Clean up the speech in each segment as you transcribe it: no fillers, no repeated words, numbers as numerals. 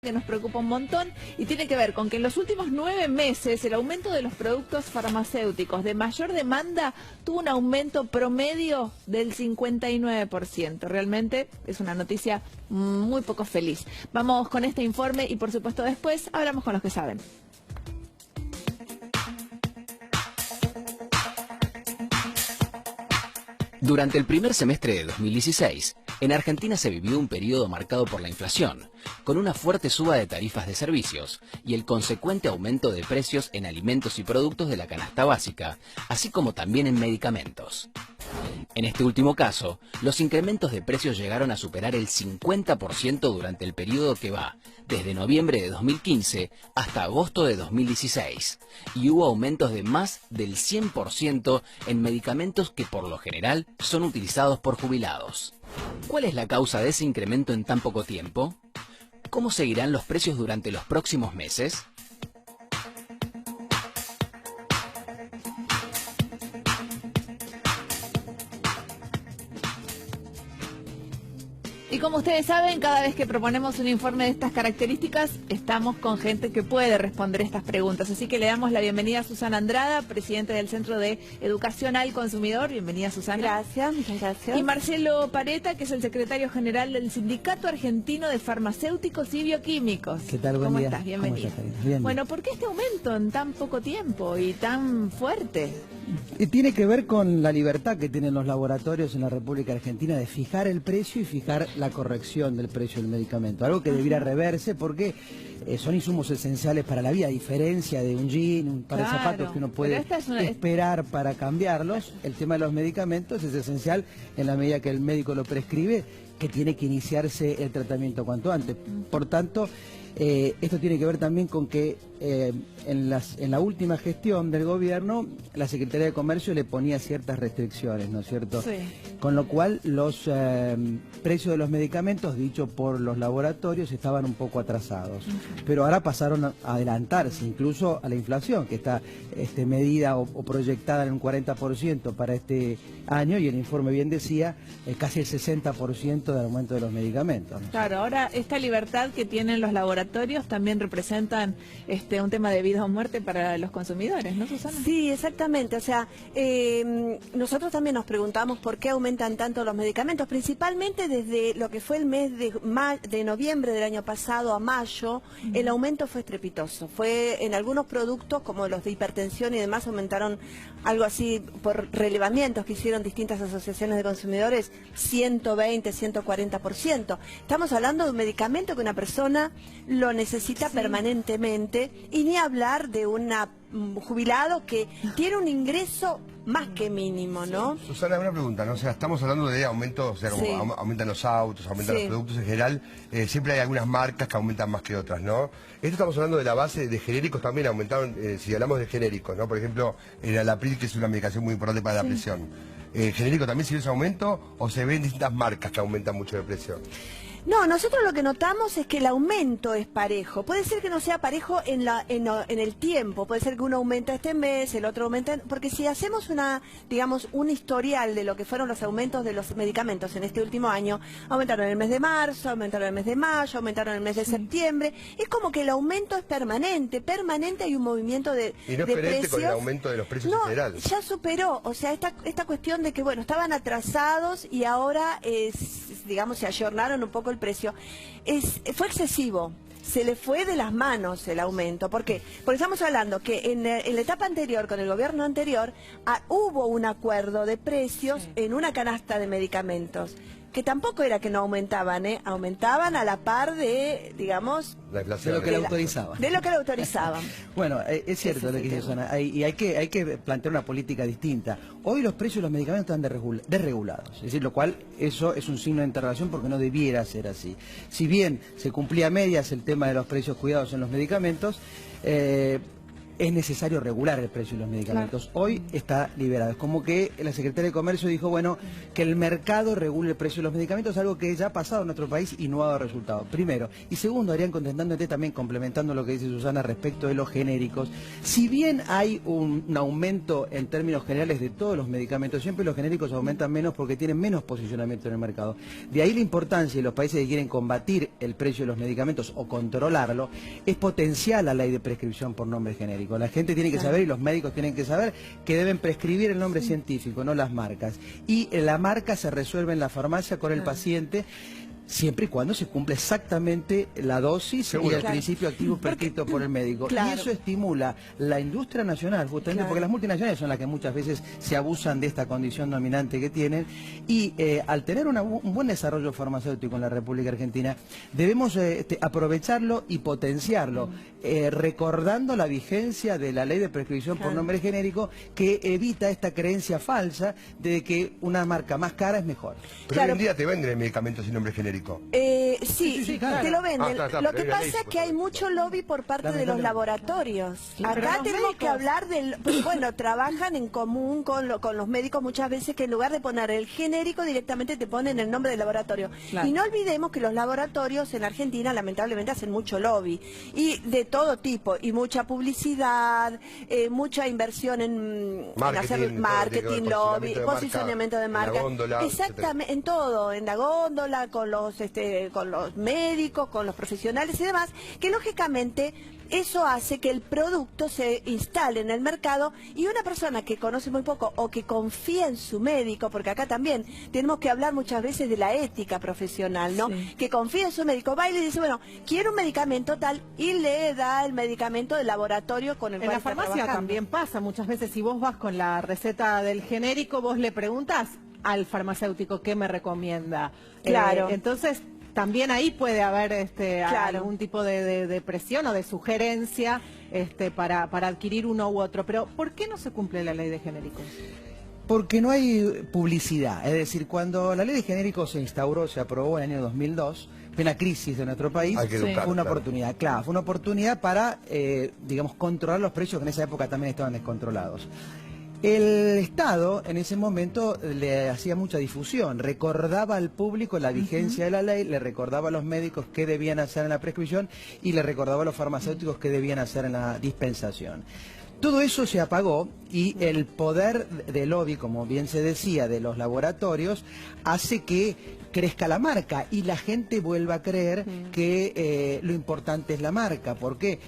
que nos preocupa un montón y tiene que ver con que en los últimos 9 meses el aumento de los productos farmacéuticos de mayor demanda tuvo un aumento promedio del 59%. Realmente es una noticia muy poco feliz. Vamos con este informe y por supuesto después hablamos con los que saben. Durante el primer semestre de 2016, en Argentina se vivió un periodo marcado por la inflación, con una fuerte suba de tarifas de servicios y el consecuente aumento de precios en alimentos y productos de la canasta básica, así como también en medicamentos. En este último caso, los incrementos de precios llegaron a superar el 50% durante el periodo que va desde noviembre de 2015 hasta agosto de 2016, y hubo aumentos de más del 100% en medicamentos que por lo general son utilizados por jubilados. ¿Cuál es la causa de ese incremento en tan poco tiempo? ¿Cómo seguirán los precios durante los próximos meses? Y como ustedes saben, cada vez que proponemos un informe de estas características, estamos con gente que puede responder estas preguntas. Así que le damos la bienvenida a Susana Andrada, presidente del Centro de Educación al Consumidor. Bienvenida, Susana. Gracias, muchas gracias. Y Marcelo Pareta, que es el secretario general del Sindicato Argentino de Farmacéuticos y Bioquímicos. ¿Qué tal? Buen ¿Cómo día. estás? Bienvenido. ¿Cómo estás? Bien. Bueno, ¿por qué este aumento en tan poco tiempo y tan fuerte? Y tiene que ver con la libertad que tienen los laboratorios en la República Argentina de fijar el precio y fijar la corrección del precio del medicamento. Algo que debiera reverse porque son insumos esenciales para la vida, a diferencia de un jean, un par de zapatos que uno puede esperar para cambiarlos. El tema de los medicamentos es esencial en la medida que el médico lo prescribe, que tiene que iniciarse el tratamiento cuanto antes. Por tanto, esto tiene que ver también con que en la última gestión del gobierno la Secretaría de Comercio le ponía ciertas restricciones, ¿no es cierto? Sí. Con lo cual los precios de los medicamentos, dicho por los laboratorios, estaban un poco atrasados. Pero ahora pasaron a adelantarse incluso a la inflación, que está medida o proyectada en un 40% para este año, y el informe bien decía casi el 60% del aumento de los medicamentos, ¿no? Claro, ahora esta libertad que tienen los laboratorios también representan un tema de vida o muerte para los consumidores, ¿no, Susana? Sí, exactamente. O sea, nosotros también nos preguntamos por qué aumentan tanto los medicamentos, principalmente desde lo que fue el mes de noviembre del año pasado a mayo, el aumento fue estrepitoso. Fue en algunos productos, como los de hipertensión y demás, aumentaron algo así por relevamientos que hicieron distintas asociaciones de consumidores, 120, 140%. Estamos hablando de un medicamento que una persona lo necesita permanentemente, y ni hablar de un jubilado que tiene un ingreso más que mínimo, ¿no? Susana, una pregunta, ¿no? O sea, estamos hablando de aumentos, o sea, como aumentan los autos, aumentan los productos en general, siempre hay algunas marcas que aumentan más que otras, ¿no? Esto estamos hablando de la base de genéricos también aumentaron, si hablamos de genéricos, ¿no? Por ejemplo, el Alapril, que es una medicación muy importante para la presión. ¿Genérico también se ve ese aumento o se ven distintas marcas que aumentan mucho de precio? No, nosotros lo que notamos es que el aumento es parejo. Puede ser que no sea parejo en el tiempo, puede ser que uno aumenta este mes, el otro aumenta, porque si hacemos un historial de lo que fueron los aumentos de los medicamentos en este último año, aumentaron en el mes de marzo, aumentaron en el mes de mayo, aumentaron en el mes de septiembre, es como que el aumento es permanente hay un movimiento de ¿Y no es permanente con el aumento de los precios en general? Ya superó, o sea, esta cuestión de que, bueno, estaban atrasados y ahora, se ayornaron un poco el precio, fue excesivo. Se le fue de las manos el aumento. ¿Por qué? Porque estamos hablando que en la etapa anterior, con el gobierno anterior, hubo un acuerdo de precios en una canasta de medicamentos, que tampoco era que no aumentaban, aumentaban a la par de, digamos, la inflación, de lo que le autorizaban. De lo que le autorizaban. Bueno, es cierto lo que dice Susana, y hay que plantear una política distinta. Hoy los precios de los medicamentos están desregulados, es decir, lo cual eso es un signo de interrogación porque no debiera ser así. Si bien se cumplía a medias el tema de los precios cuidados en los medicamentos, es necesario regular el precio de los medicamentos. Hoy está liberado. Es como que la Secretaría de Comercio dijo, bueno, que el mercado regule el precio de los medicamentos, algo que ya ha pasado en nuestro país y no ha dado resultado. Primero. Y segundo, Arián, contestándote también, complementando lo que dice Susana respecto de los genéricos, si bien hay un aumento en términos generales de todos los medicamentos, siempre los genéricos aumentan menos porque tienen menos posicionamiento en el mercado. De ahí la importancia de los países que quieren combatir el precio de los medicamentos o controlarlo, es potenciar la ley de prescripción por nombre genérico. La gente tiene que saber y los médicos tienen que saber que deben prescribir el nombre científico, no las marcas. Y la marca se resuelve en la farmacia con el paciente, siempre y cuando se cumple exactamente la dosis y el principio activo prescrito por el médico. Y eso estimula la industria nacional, justamente porque las multinacionales son las que muchas veces se abusan de esta condición dominante que tienen. Y al tener un buen desarrollo farmacéutico en la República Argentina, debemos aprovecharlo y potenciarlo, recordando la vigencia de la ley de prescripción por nombre genérico, que evita esta creencia falsa de que una marca más cara es mejor. Pero hoy en día te venden el medicamento sin nombre genérico. Sí, claro. Te lo venden. Lo que pasa es que hay mucho lobby por parte de los laboratorios. Acá tenemos que hablar del... Bueno, trabajan en común con los médicos muchas veces, que en lugar de poner el genérico directamente te ponen el nombre del laboratorio. Y no olvidemos que los laboratorios en Argentina lamentablemente hacen mucho lobby. Y de todo tipo. Y mucha publicidad, mucha inversión en hacer marketing, lobby, posicionamiento de marca. Exactamente, en todo. En la góndola, con los médicos, con los profesionales y demás, que lógicamente eso hace que el producto se instale en el mercado y una persona que conoce muy poco o que confía en su médico, porque acá también tenemos que hablar muchas veces de la ética profesional, ¿no? Que confía en su médico, va y le dice, bueno, quiero un medicamento tal, y le da el medicamento del laboratorio con el cual está trabajando. En la farmacia también pasa, muchas veces si vos vas con la receta del genérico, vos le preguntás al farmacéutico qué me recomienda. Claro. Entonces, también ahí puede haber algún tipo de presión o de sugerencia para adquirir uno u otro. Pero, ¿por qué no se cumple la ley de genéricos? Porque no hay publicidad. Es decir, cuando la ley de genéricos se instauró, se aprobó en el año 2002, plena crisis de nuestro país, fue una oportunidad. Claro, fue una oportunidad para, digamos, controlar los precios que en esa época también estaban descontrolados. El Estado en ese momento le hacía mucha difusión, recordaba al público la vigencia de la ley, le recordaba a los médicos qué debían hacer en la prescripción y le recordaba a los farmacéuticos qué debían hacer en la dispensación. Todo eso se apagó y el poder de lobby, como bien se decía, de los laboratorios, hace que crezca la marca y la gente vuelva a creer que lo importante es la marca, porque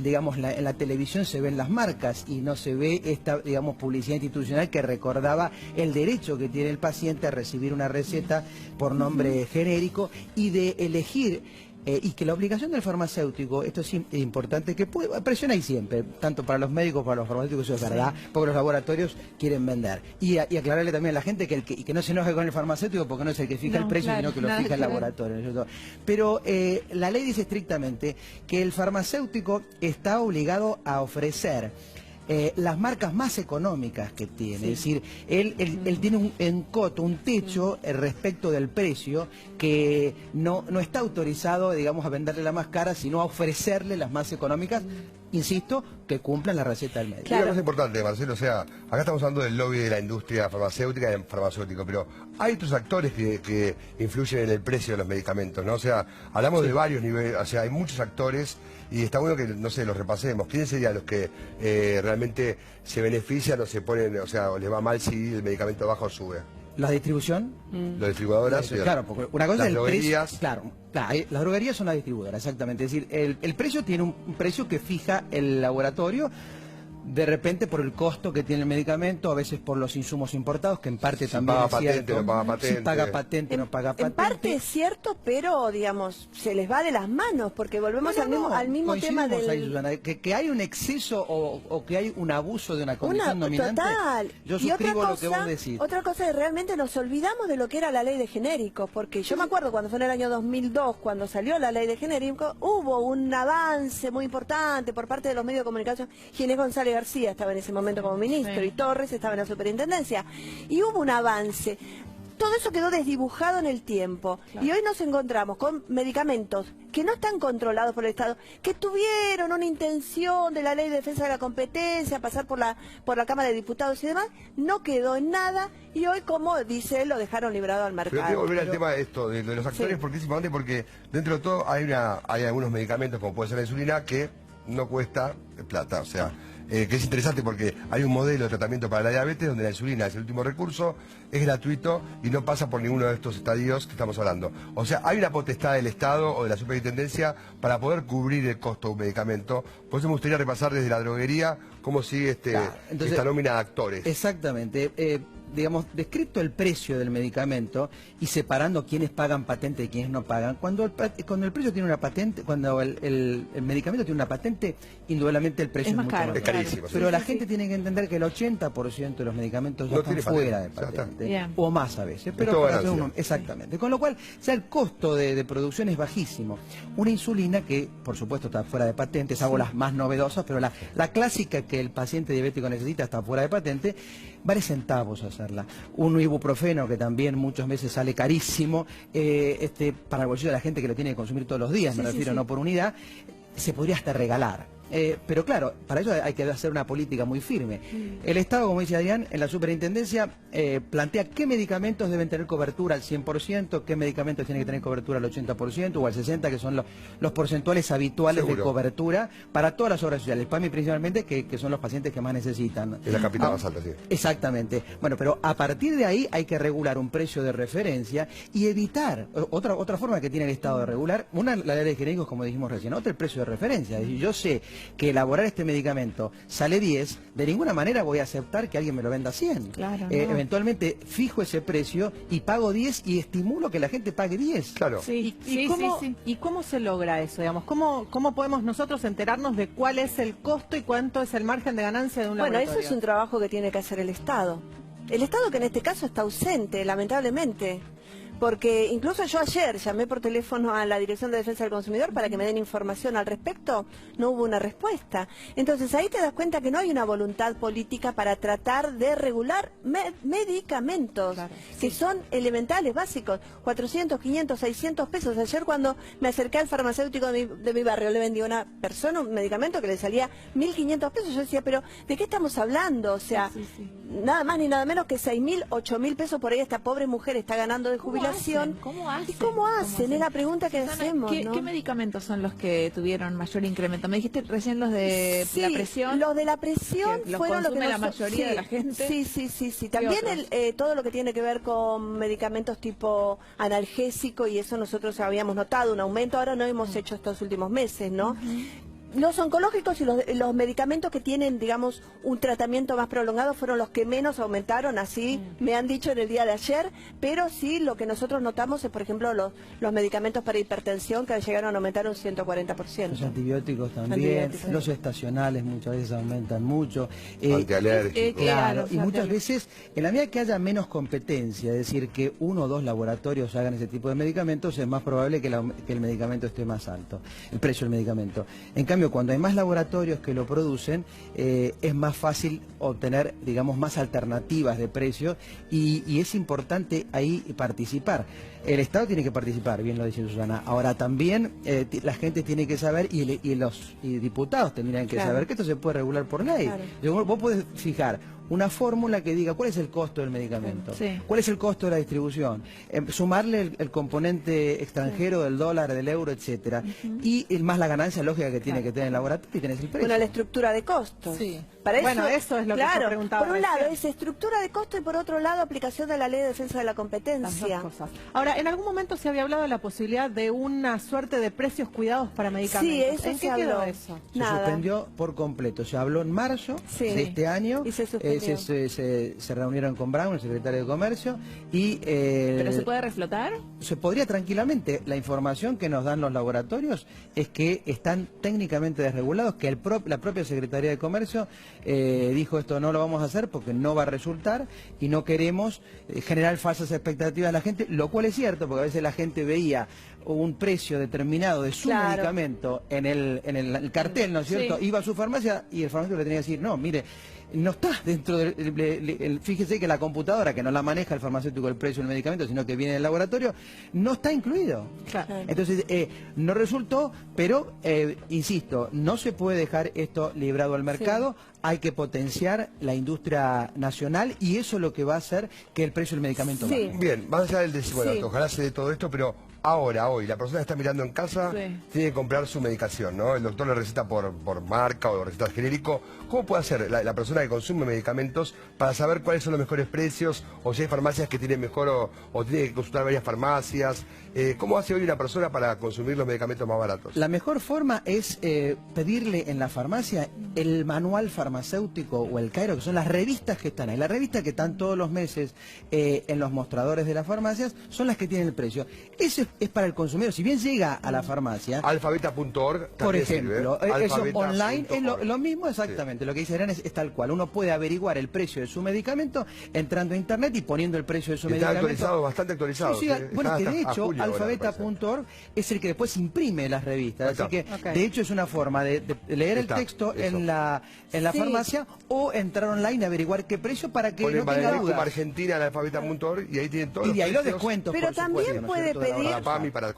digamos en la televisión se ven las marcas y no se ve esta, digamos, publicidad institucional que recordaba el derecho que tiene el paciente a recibir una receta por nombre genérico y de elegir. Y que la obligación del farmacéutico, esto es importante, que presiona ahí siempre, tanto para los médicos como para los farmacéuticos, eso es verdad, porque los laboratorios quieren vender. Y aclararle también a la gente que no se enoje con el farmacéutico, porque no es el que fija el precio, sino que lo fija el laboratorio, ¿no? Pero la ley dice estrictamente que el farmacéutico está obligado a ofrecer las marcas más económicas que tiene, es decir, él tiene un techo respecto del precio que no está autorizado, digamos, a venderle la más cara, sino a ofrecerle las más económicas, insisto, que cumplan la receta del médico. Claro. Una cosa importante, Marcelo, o sea, acá estamos hablando del lobby de la industria farmacéutica y del farmacéutico, pero hay otros actores que influyen en el precio de los medicamentos, ¿no? O sea, hablamos de varios niveles, o sea, hay muchos actores y está bueno que, no sé, los repasemos. ¿Quiénes serían los que realmente se benefician o se ponen, o sea, o les va mal si el medicamento baja o sube? ¿La distribución? Las distribuidoras. Claro, porque una cosa las es el droguerías. precio. Claro, las droguerías son las distribuidoras, exactamente. Es decir, el precio tiene un precio que fija el laboratorio, de repente por el costo que tiene el medicamento, a veces por los insumos importados, que en parte también es cierto. No paga patente. Si paga patente, no paga patente. En parte es cierto, pero, digamos, se les va de las manos, porque volvemos al mismo tema del... Ahí, Susana, que hay un exceso o que hay un abuso de una condición dominante. Total. Yo suscribo lo que vos decís. Otra cosa es realmente nos olvidamos de lo que era la ley de genéricos, porque yo me acuerdo cuando fue en el año 2002, cuando salió la ley de genéricos, hubo un avance muy importante por parte de los medios de comunicación. Ginés González García estaba en ese momento como ministro y Torres estaba en la superintendencia y hubo un avance. todo eso quedó desdibujado en el tiempo. Claro. Y hoy nos encontramos con medicamentos que no están controlados por el Estado, que tuvieron una intención de la Ley de Defensa de la Competencia, pasar por la Cámara de Diputados y demás, no quedó en nada, y hoy, como dice él, lo dejaron librado al mercado. Pero quiero volver al tema de esto, de los actores, porque es importante, porque dentro de todo hay algunos medicamentos, como puede ser la insulina, que no cuesta plata, o sea... que es interesante porque hay un modelo de tratamiento para la diabetes donde la insulina es el último recurso, es gratuito y no pasa por ninguno de estos estadios que estamos hablando. O sea, hay una potestad del Estado o de la superintendencia para poder cubrir el costo de un medicamento. Por eso me gustaría repasar desde la droguería cómo sigue esta nómina de actores. Exactamente. Digamos, descrito el precio del medicamento y separando quiénes pagan patente y quiénes no pagan, cuando el precio tiene una patente, cuando el medicamento tiene una patente, indudablemente el precio es mucho caro. más Es carísimo. Pero la gente tiene que entender que el 80% de los medicamentos ya están fuera de patente, o más a veces. Pero exactamente. Con lo cual, el costo de producción es bajísimo. Una insulina que, por supuesto, está fuera de patente, salvo las más novedosas, pero la clásica que el paciente diabético necesita está fuera de patente, vale centavos hacerla. Un ibuprofeno que también muchas veces sale carísimo, para el bolsillo de la gente que lo tiene que consumir todos los días, me refiero, no por unidad, se podría hasta regalar. Pero claro, para eso hay que hacer una política muy firme. El Estado, como dice Adrián, en la superintendencia plantea qué medicamentos deben tener cobertura al 100%, qué medicamentos tienen que tener cobertura al 80% o al 60%, que son los porcentuales habituales de cobertura para todas las obras sociales. PAMI principalmente, que son los pacientes que más necesitan. Es la capital más alta, sí. Exactamente. Bueno, pero a partir de ahí hay que regular un precio de referencia y evitar, otra forma que tiene el Estado de regular, una la ley de genéricos, como dijimos recién, otra el precio de referencia. Es decir, yo sé que elaborar este medicamento sale 10, de ninguna manera voy a aceptar que alguien me lo venda 100. Claro, eventualmente fijo ese precio y pago 10 y estimulo que la gente pague 10. Claro. ¿Y cómo se logra eso? Digamos? ¿Cómo podemos nosotros enterarnos de cuál es el costo y cuánto es el margen de ganancia de un laboratorio? Bueno, eso es un trabajo que tiene que hacer el Estado. El Estado que en este caso está ausente, lamentablemente. Porque incluso yo ayer llamé por teléfono a la Dirección de Defensa del Consumidor para que me den información al respecto, no hubo una respuesta. Entonces ahí te das cuenta que no hay una voluntad política para tratar de regular medicamentos, que son elementales, básicos, 400, 500, 600 pesos. Ayer cuando me acerqué al farmacéutico de mi barrio, le vendí a una persona un medicamento que le salía 1.500 pesos. Yo decía, pero ¿de qué estamos hablando? O sea, nada más ni nada menos que 6.000, 8.000 pesos por ahí esta pobre mujer está ganando de jubilación. ¿Cómo hacen? ¿Y cómo hacen? Es la pregunta que hacemos, ¿no? ¿Qué medicamentos son los que tuvieron mayor incremento? Me dijiste recién los de la presión. Los de la presión fueron los que la mayoría de la gente. Sí. También todo lo que tiene que ver con medicamentos tipo analgésico, y eso nosotros habíamos notado un aumento, ahora no hemos hecho estos últimos meses, ¿no? Los oncológicos y los medicamentos que tienen, digamos, un tratamiento más prolongado fueron los que menos aumentaron, así me han dicho en el día de ayer, pero sí lo que nosotros notamos es, por ejemplo, los medicamentos para hipertensión que llegaron a aumentar un 140%. Los antibióticos también, los estacionales muchas veces aumentan mucho. Antialérgicos. Claro, y muchas veces, en la medida que haya menos competencia, es decir, que 1 o 2 laboratorios hagan ese tipo de medicamentos, es más probable que el medicamento esté más alto, el precio del medicamento. En cambio, cuando hay más laboratorios que lo producen, es más fácil obtener, digamos, más alternativas de precio y es importante ahí participar. El Estado tiene que participar, bien lo dice Susana. Ahora también la gente tiene que saber y los diputados tendrían que saber que esto se puede regular por ley. Vos podés fijar una fórmula que diga cuál es el costo del medicamento, cuál es el costo de la distribución, sumarle el componente extranjero del dólar, del euro, etcétera, y más la ganancia lógica que tiene que tener el laboratorio y tenés el precio. Bueno, la estructura de costos. Para eso es lo que yo preguntaba. Por un lado es estructura de costo y por otro lado aplicación de la Ley de Defensa de la Competencia. Las dos cosas. Ahora, en algún momento se había hablado de la posibilidad de una suerte de precios cuidados para medicamentos. Sí, eso ¿En qué quedó eso? Se suspendió por completo. Se habló en marzo de este año. Y se suspendió. Se reunieron con Brown, el secretario de Comercio, y... ¿Pero se puede reflotar? Se podría tranquilamente. La información que nos dan los laboratorios es que están técnicamente desregulados, que la propia Secretaría de Comercio dijo esto no lo vamos a hacer porque no va a resultar y no queremos generar falsas expectativas a la gente, lo cual es cierto, porque a veces la gente veía un precio determinado de su medicamento en el cartel, ¿no es cierto? Iba a su farmacia y el farmacéutico le tenía que decir, no, mire, no está dentro del... Fíjese que la computadora, que no la maneja el farmacéutico el precio del medicamento, sino que viene del laboratorio, no está incluido. Claro. Entonces, no resultó, pero, insisto, no se puede dejar esto librado al mercado, hay que potenciar la industria nacional y eso es lo que va a hacer que el precio del medicamento baje. Bien, más allá del bueno, ojalá se dé todo esto, pero ahora, hoy, la persona que está mirando en casa tiene que comprar su medicación, ¿no? El doctor le receta por marca o receta genérico. ¿Cómo puede hacer la persona que consume medicamentos para saber cuáles son los mejores precios o si hay farmacias que tienen mejor o tiene que consultar varias farmacias? ¿Cómo hace hoy una persona para consumir los medicamentos más baratos? La mejor forma es pedirle en la farmacia el manual farmacéutico o el Cairo, que son las revistas que están ahí. Las revistas que están todos los meses en los mostradores de las farmacias son las que tienen el precio. Ese es para el consumidor. Si bien llega a la farmacia... Alfabeta.org, por ejemplo, eso online es lo mismo exactamente. Sí. Lo que dice Adrián es tal cual. Uno puede averiguar el precio de su medicamento entrando a internet y poniendo el precio de su medicamento. Está actualizado, bastante actualizado. Sí, bueno, que de hecho alfabeta.org es el que después imprime las revistas. Así que de hecho es una forma de leer el texto en la farmacia o entrar online y averiguar qué precio para que no tenga dudas. Como Argentina, la alfabeta.org y ahí tienen todos los precios. los descuentos. Pero también puede pedir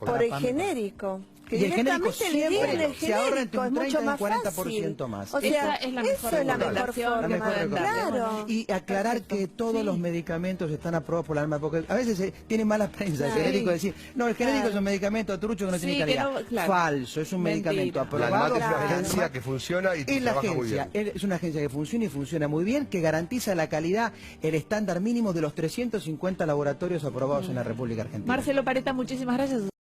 por el genérico. Y el genérico siempre se ahorra entre un 30 y un 40% más. O sea, esa es la mejor forma. Claro. Y aclarar que todos los medicamentos están aprobados por la ANMA, porque a veces tiene mala prensa el genérico decir, no, el genérico es un medicamento trucho que no tiene calidad. Falso, es un medicamento aprobado. La ANMA es una agencia que funciona y trabaja muy bien. Es una agencia que funciona y funciona muy bien, que garantiza la calidad, el estándar mínimo de los 350 laboratorios aprobados en la República Argentina. Marcelo Pareta, muchísimas gracias.